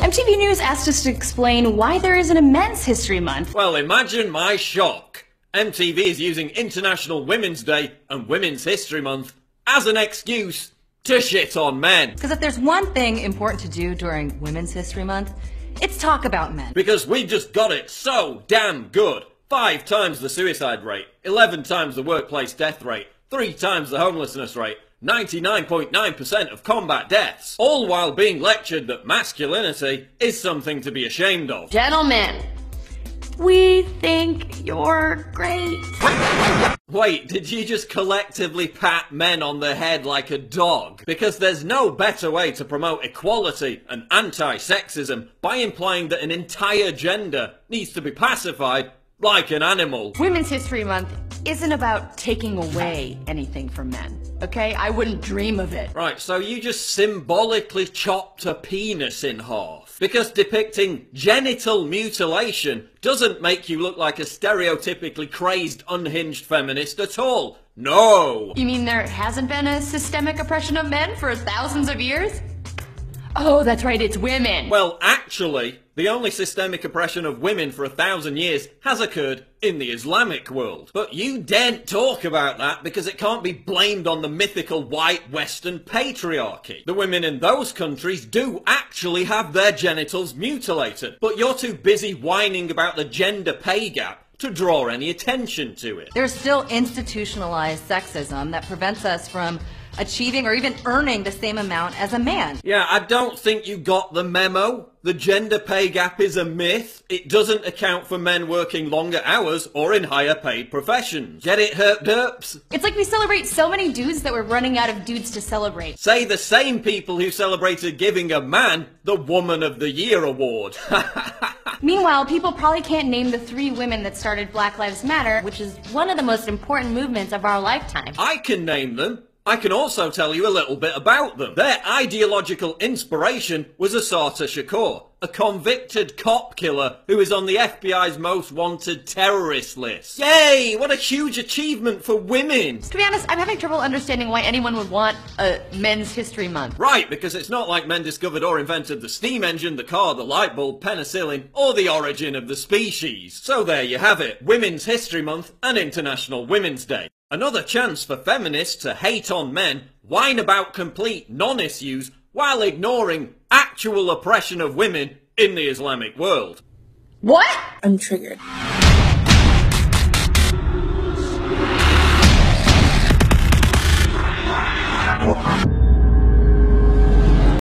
MTV News asked us to explain why there isn't a Men's History Month. Well, imagine my shock. MTV is using International Women's Day and Women's History Month as an excuse to shit on men. Because if there's one thing important to do during Women's History Month, it's talk about men. Because we just got it so damn good. 5 times the suicide rate, 11 times the workplace death rate, 3 times the homelessness rate, 99.9% of combat deaths, all while being lectured that masculinity is something to be ashamed of. Gentlemen, we think you're great. Wait, did you just collectively pat men on the head like a dog? Because there's no better way to promote equality and anti-sexism by implying that an entire gender needs to be pacified like an animal. Women's History Month isn't about taking away anything from men, okay? I wouldn't dream of it. Right, so you just symbolically chopped a penis in half. Because depicting genital mutilation doesn't make you look like a stereotypically crazed, unhinged feminist at all. No! You mean there hasn't been a systemic oppression of men for thousands of years? Oh, that's right, it's women. Well, actually, the only systemic oppression of women for 1,000 years has occurred in the Islamic world. But you daren't talk about that because it can't be blamed on the mythical white Western patriarchy. The women in those countries do actually have their genitals mutilated, but you're too busy whining about the gender pay gap to draw any attention to it. There's still institutionalized sexism that prevents us from achieving or even earning the same amount as a man. Yeah, I don't think you got the memo. The gender pay gap is a myth. It doesn't account for men working longer hours or in higher paid professions. Get it, herp derps? It's like we celebrate so many dudes that we're running out of dudes to celebrate. Say the same people who celebrated giving a man the Woman of the Year award. Meanwhile, people probably can't name the 3 women that started Black Lives Matter, which is one of the most important movements of our lifetime. I can name them. I can also tell you a little bit about them. Their ideological inspiration was Assata Shakur, a convicted cop killer who is on the FBI's most wanted terrorist list. Yay! What a huge achievement for women! To be honest, I'm having trouble understanding why anyone would want a Men's History Month. Right, because it's not like men discovered or invented the steam engine, the car, the light bulb, penicillin, or the origin of the species. So there you have it, Women's History Month and International Women's Day. Another chance for feminists to hate on men, whine about complete non-issues, while ignoring actual oppression of women in the Islamic world. What? I'm triggered.